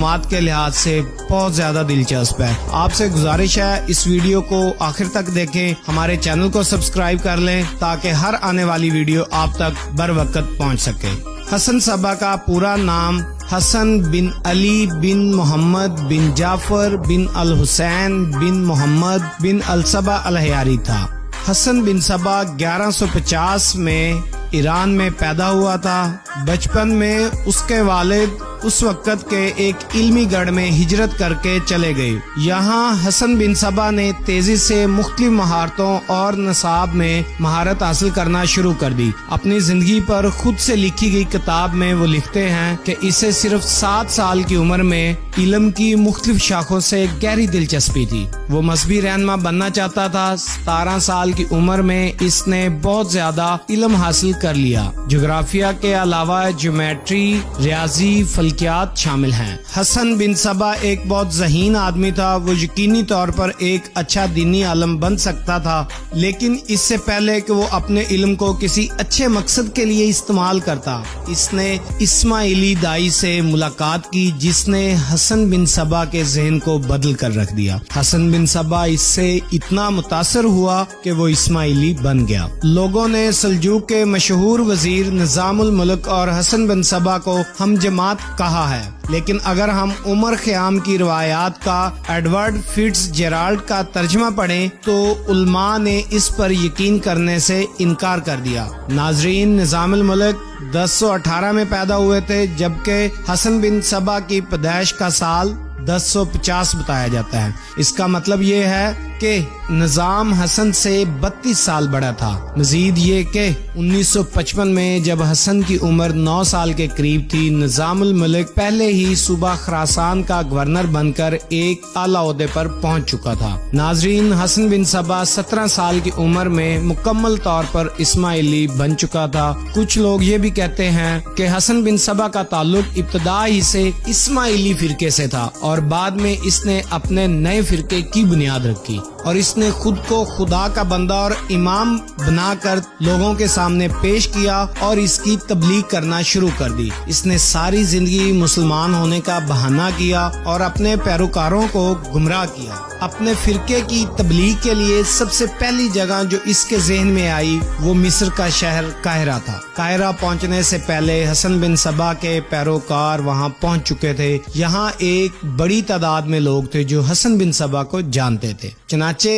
معلومات کے لحاظ سے بہت زیادہ دلچسپ ہے۔ آپ سے گزارش ہے اس ویڈیو کو آخر تک دیکھیں، ہمارے چینل کو سبسکرائب کر لیں تاکہ ہر آنے والی ویڈیو آپ تک بر وقت پہنچ سکے۔ حسن صبا کا پورا نام حسن بن علی بن محمد بن جعفر بن الحسین بن محمد بن الصبا الحیاری تھا۔ حسن بن صبا 1150 میں ایران میں پیدا ہوا تھا۔ بچپن میں اس کے والد اس وقت کے ایک علمی گڑھ میں ہجرت کر کے چلے گئے۔ یہاں حسن بن صبا نے تیزی سے مختلف مہارتوں اور نصاب میں مہارت حاصل کرنا شروع کر دی۔ اپنی زندگی پر خود سے لکھی گئی کتاب میں وہ لکھتے ہیں کہ اسے صرف 7 سال کی عمر میں علم کی مختلف شاخوں سے گہری دلچسپی تھی۔ وہ مذہبی رہنما بننا چاہتا تھا۔ 17 سال کی عمر میں اس نے بہت زیادہ علم حاصل کر لیا۔ جغرافیہ کے علاوہ جیومیٹری، ریاضی، فلکیات شامل ہیں۔ حسن بن صبا ایک بہت ذہین آدمی تھا۔ وہ یقینی طور پر ایک اچھا دینی عالم بن سکتا تھا، لیکن اس سے پہلے کہ وہ اپنے علم کو کسی اچھے مقصد کے لیے استعمال کرتا، اس نے اسماعیلی دائی سے ملاقات کی جس نے حسن بن صبا کے ذہن کو بدل کر رکھ دیا۔ حسن بن صبا اس سے اتنا متاثر ہوا کہ وہ اسماعیلی بن گیا۔ لوگوں نے سلجوق کے مشہور وزیر نظام الملک اور حسن بن صبا کو ہم جماعت کہا ہے، لیکن اگر ہم عمر خیام کی روایات کا ایڈورڈ فٹز جیرالڈ کا ترجمہ پڑھیں تو علماء نے اس پر یقین کرنے سے انکار کر دیا۔ ناظرین، نظام الملک 1018 میں پیدا ہوئے تھے، جبکہ حسن بن صبا کی پیدائش کا سال 1050 بتایا جاتا ہے۔ اس کا مطلب یہ ہے کہ نظام حسن سے 32 سال بڑا تھا۔ مزید یہ کہ 1955 میں جب حسن کی عمر 9 سال کے قریب تھی، نظام الملک پہلے ہی صوبہ خراسان کا گورنر بن کر ایک اعلیٰ عہدے پر پہنچ چکا تھا۔ ناظرین، حسن بن صبا 17 سال کی عمر میں مکمل طور پر اسماعیلی بن چکا تھا۔ کچھ لوگ یہ بھی کہتے ہیں کہ حسن بن صبا کا تعلق ابتدا ہی سے اسماعیلی فرقے سے تھا اور بعد میں اس نے اپنے نئے فرقے کی بنیاد رکھی اور اس نے خود کو خدا کا بندہ اور امام بنا کر لوگوں کے سامنے پیش کیا اور اس کی تبلیغ کرنا شروع کر دی۔ اس نے ساری زندگی مسلمان ہونے کا بہانہ کیا اور اپنے پیروکاروں کو گمراہ کیا۔ اپنے فرقے کی تبلیغ کے لیے سب سے پہلی جگہ جو اس کے ذہن میں آئی وہ مصر کا شہر قاہرہ تھا۔ قاہرہ پہنچنے سے پہلے حسن بن صبا کے پیروکار وہاں پہنچ چکے تھے۔ یہاں ایک بڑی تعداد میں لوگ تھے جو حسن بن صبا کو جانتے تھے۔ چنانچہ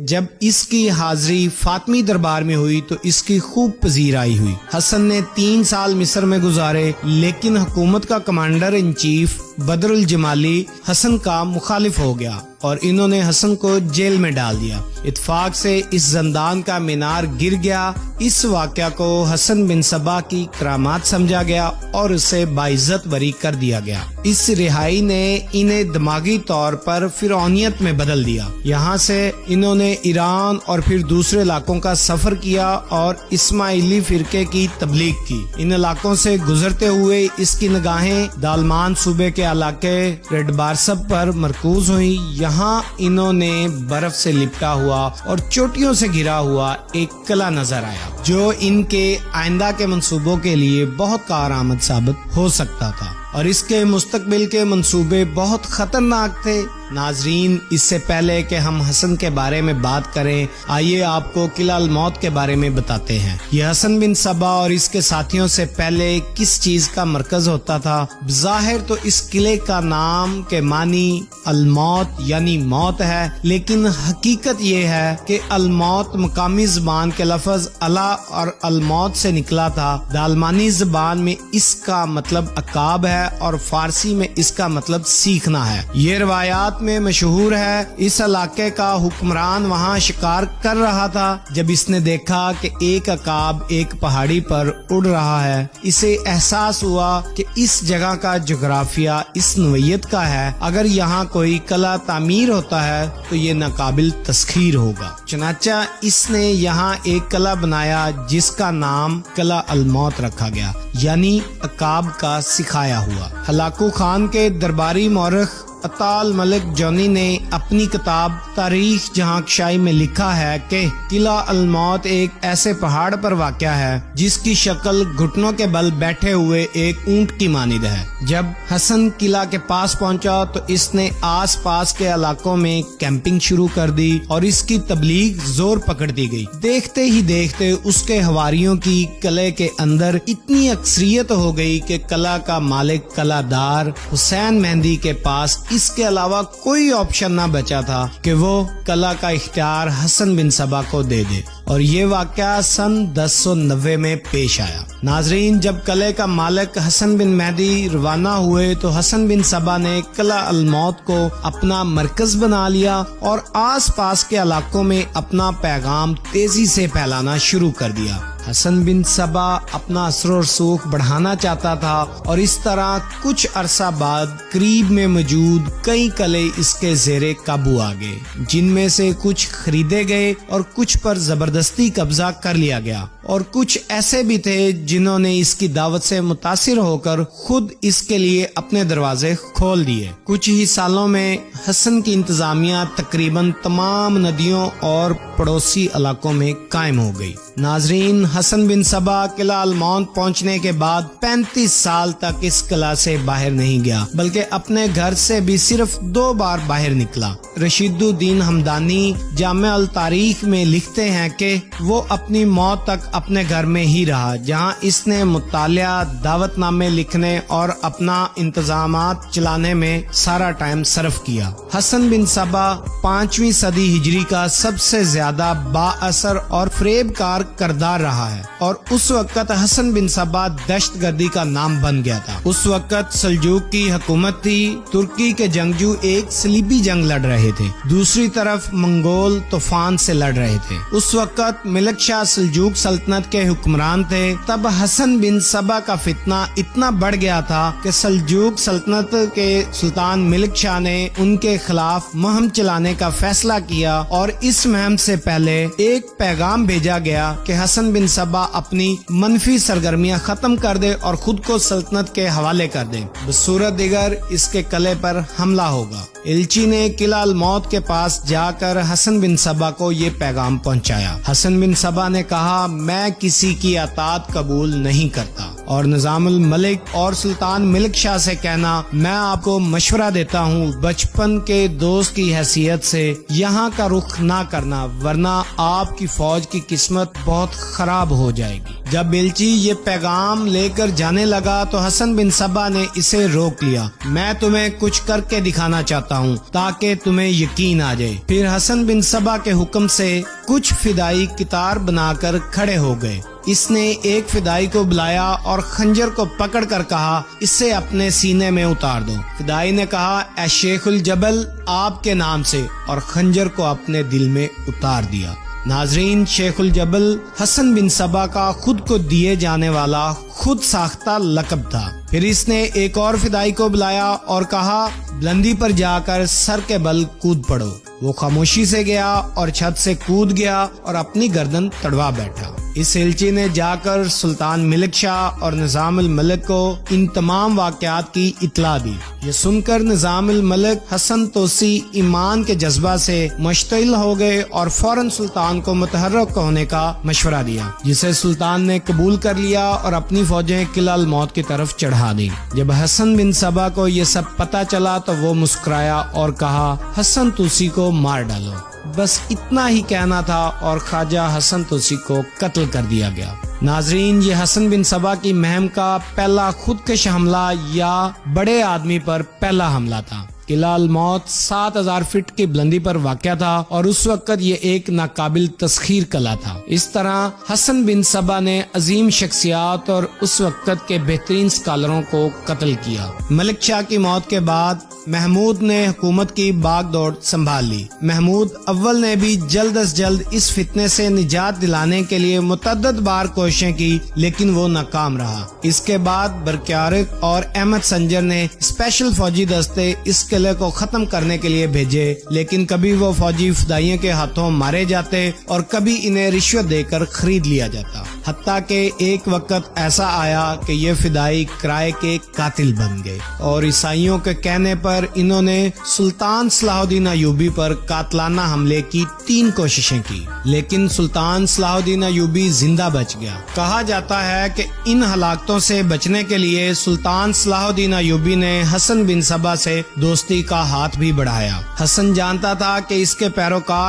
جب اس کی حاضری فاطمی دربار میں ہوئی تو اس کی خوب پذیرائی ہوئی۔ حسن نے 3 سال مصر میں گزارے، لیکن حکومت کا کمانڈر ان چیف بدر الجمالی حسن کا مخالف ہو گیا اور انہوں نے حسن کو جیل میں ڈال دیا۔ اتفاق سے اس زندان کا مینار گر گیا۔ اس واقعہ کو حسن بن صبا کی کرامات سمجھا گیا اور اسے باعزت بری کر دیا گیا۔ اس رہائی نے انہیں دماغی طور پر فرعونیت میں بدل دیا۔ یہاں سے انہوں نے ایران اور پھر دوسرے علاقوں کا سفر کیا اور اسماعیلی فرقے کی تبلیغ کی۔ ان علاقوں سے گزرتے ہوئے اس کی نگاہیں دالمان صوبے کے علاقے ریڈ بارسب پر مرکوز ہوئی۔ یہاں انہوں نے برف سے لپٹا ہوا اور چوٹیوں سے گھرا ہوا ایک قلعہ نظر آیا جو ان کے آئندہ کے منصوبوں کے لیے بہت کارآمد ثابت ہو سکتا تھا، اور اس کے مستقبل کے منصوبے بہت خطرناک تھے۔ ناظرین، اس سے پہلے کہ ہم حسن کے بارے میں بات کریں، آئیے آپ کو قلعہ الموت کے بارے میں بتاتے ہیں۔ یہ حسن بن صبا اور اس کے ساتھیوں سے پہلے کس چیز کا مرکز ہوتا تھا؟ بظاہر تو اس قلعے کا نام کے معنی الموت یعنی موت ہے، لیکن حقیقت یہ ہے کہ الموت مقامی زبان کے لفظ اللہ اور الموت سے نکلا تھا۔ دالمانی زبان میں اس کا مطلب عقاب ہے اور فارسی میں اس کا مطلب سیکھنا ہے۔ یہ روایات میں مشہور ہے۔ اس علاقے کا حکمران وہاں شکار کر رہا تھا جب اس نے دیکھا کہ ایک عقاب ایک پہاڑی پر اڑ رہا ہے۔ اسے احساس ہوا کہ اس جگہ کا جغرافیہ اس نوعیت کا ہے، اگر یہاں کوئی قلعہ تعمیر ہوتا ہے تو یہ ناقابل تسخیر ہوگا۔ چنانچہ اس نے یہاں ایک قلعہ بنایا جس کا نام قلعہ الموت رکھا گیا، یعنی عقاب کا سکھایا ہوا۔ ہلاکو خان کے درباری مورخ اطال ملک جونی نے اپنی کتاب تاریخ جہاں شاہی میں لکھا ہے کہ قلعہ الموت ایک ایسے پہاڑ پر واقع ہے جس کی شکل گھٹنوں کے بل بیٹھے ہوئے ایک اونٹ کی مانند ہے۔ جب حسن قلعہ کے پاس پہنچا تو اس نے آس پاس کے علاقوں میں کیمپنگ شروع کر دی اور اس کی تبلیغ زور پکڑ دی گئی۔ دیکھتے ہی دیکھتے اس کے حواریوں کی قلعے کے اندر اتنی اکثریت ہو گئی کہ قلعہ کا مالک قلعہ دار حسین مہندی کے پاس اس کے علاوہ کوئی آپشن نہ بچا تھا کہ وہ قلعہ کا اختیار حسن بن صبا کو دے دے، اور یہ واقعہ سن 1090 میں پیش آیا۔ ناظرین، جب قلعے کا مالک حسن بن مہدی روانہ ہوئے تو حسن بن صبا نے قلعہ الموت کو اپنا مرکز بنا لیا اور آس پاس کے علاقوں میں اپنا پیغام تیزی سے پھیلانا شروع کر دیا۔ حسن بن صبا اپنا اثر و رسوخ بڑھانا چاہتا تھا اور اس طرح کچھ عرصہ بعد قریب میں موجود کئی قلعے اس کے زیر قابو آ گئے، جن میں سے کچھ خریدے گئے اور کچھ پر زبردستی قبضہ کر لیا گیا، اور کچھ ایسے بھی تھے جنہوں نے اس کی دعوت سے متاثر ہو کر خود اس کے لیے اپنے دروازے کھول دیے۔ کچھ ہی سالوں میں حسن کی انتظامیہ تقریباً تمام ندیوں اور پڑوسی علاقوں میں قائم ہو گئی۔ ناظرین، حسن بن صبا قلعہ الموت پہنچنے کے بعد 35 سال تک اس قلعہ سے باہر نہیں گیا، بلکہ اپنے گھر سے بھی صرف 2 بار باہر نکلا۔ رشید الدین ہمدانی جامع التاریخ میں لکھتے ہیں کہ وہ اپنی موت تک اپنے گھر میں ہی رہا، جہاں اس نے مطالعہ، دعوت نامے لکھنے اور اپنا انتظامات چلانے میں سارا ٹائم صرف کیا۔ حسن بن صبا 5ویں صدی ہجری کا سب سے زیادہ با اثر اور فریب کار کردار رہا ہے، اور اس وقت حسن بن صبا دہشت گردی کا نام بن گیا تھا۔ اس وقت سلجوق کی حکومت تھی، ترکی کے جنگجو ایک صلیبی جنگ لڑ رہے تھے، دوسری طرف منگول طوفان سے لڑ رہے تھے۔ اس وقت ملک شاہ سلجوق سلطنت کے حکمران تھے۔ تب حسن بن صبا کا فتنہ اتنا بڑھ گیا تھا کہ سلجوق سلطنت کے سلطان ملک شاہ نے ان کے خلاف مہم چلانے کا فیصلہ کیا، اور اس مہم سے پہلے ایک پیغام بھیجا گیا کہ حسن بن صبا اپنی منفی سرگرمیاں ختم کر دے اور خود کو سلطنت کے حوالے کر دے، بصورت دیگر اس کے قلعے پر حملہ ہوگا۔ الچی نے قلعہ الموت کے پاس جا کر حسن بن صبا کو یہ پیغام پہنچایا۔ حسن بن صبا نے کہا، میں کسی کی اطاعت قبول نہیں کرتا، اور نظام الملک اور سلطان ملک شاہ سے کہنا، میں آپ کو مشورہ دیتا ہوں بچپن کے دوست کی حیثیت سے یہاں کا رخ نہ کرنا، ورنہ آپ کی فوج کی قسمت بہت خراب ہو جائے گی۔ جب الچی یہ پیغام لے کر جانے لگا تو حسن بن صبا نے اسے روک لیا۔ میں تمہیں کچھ کر کے دکھانا چاہتا ہوں تاکہ تمہیں یقین آ جائے۔ پھر حسن بن صبا کے حکم سے کچھ فدائی قطار بنا کر کھڑے ہو گئے۔ اس نے ایک فدائی کو بلایا اور خنجر کو پکڑ کر کہا، اسے اپنے سینے میں اتار دو۔ فدائی نے کہا، اے شیخ الجبل، آپ کے نام سے، اور خنجر کو اپنے دل میں اتار دیا۔ ناظرین، شیخ الجبل حسن بن صبا کا خود کو دیے جانے والا خود ساختہ لقب تھا۔ پھر اس نے ایک اور فدائی کو بلایا اور کہا، بلندی پر جا کر سر کے بل کود پڑو۔ وہ خاموشی سے گیا اور چھت سے کود گیا اور اپنی گردن تڑوا بیٹھا۔ اس الچی نے جا کر سلطان ملک شاہ اور نظام الملک کو ان تمام واقعات کی اطلاع دی۔ یہ سن کر نظام الملک حسن توسی ایمان کے جذبہ سے مشتعل ہو گئے اور فوراً سلطان کو متحرک ہونے کا مشورہ دیا، جسے سلطان نے قبول کر لیا اور اپنی فوجیں قلعہ الموت کی طرف چڑھا دی۔ جب حسن بن صبا کو یہ سب پتہ چلا تو وہ مسکرایا اور کہا، حسن توسی کو مار ڈالو۔ بس اتنا ہی کہنا تھا اور خواجہ حسن توسی کو قتل کر دیا گیا۔ ناظرین، یہ حسن بن صبا کی مہم کا پہلا خودکش حملہ یا بڑے آدمی پر پہلا حملہ تھا۔ قلعہ الموت 7000 فٹ کی بلندی پر واقع تھا اور اس وقت یہ ایک ناقابل تسخیر قلعہ تھا۔ اس طرح حسن بن صبا نے عظیم شخصیات اور اس وقت کے بہترین اسکالروں کو قتل کیا۔ ملک شاہ کی موت کے بعد محمود نے حکومت کی باغ دوڑ سنبھال لی۔ محمود اول نے بھی جلد از جلد اس فتنے سے نجات دلانے کے لیے متعدد بار کوششیں کی، لیکن وہ ناکام رہا۔ اس کے بعد برقیارق اور احمد سنجر نے اسپیشل فوجی دستے اس قلعے کو ختم کرنے کے لیے بھیجے، لیکن کبھی وہ فوجی فدائیوں کے ہاتھوں مارے جاتے اور کبھی انہیں رشوت دے کر خرید لیا جاتا، حتیٰ کہ ایک وقت ایسا آیا کہ یہ فدائی کرائے کے قاتل بن گئے اور عیسائیوں کے کہنے پر کر انہوں نے سلطان صلاح الدین ایوبی پر قاتلانہ حملے کی 3 کوششیں کی، لیکن سلطان صلاح الدین ایوبی زندہ بچ گیا۔ کہا جاتا ہے کہ ان ہلاکتوں سے بچنے کے لیے سلطان صلاح الدین ایوبی نے حسن بن صبا سے دوستی کا ہاتھ بھی بڑھایا۔ حسن جانتا تھا کہ اس کے پیروکار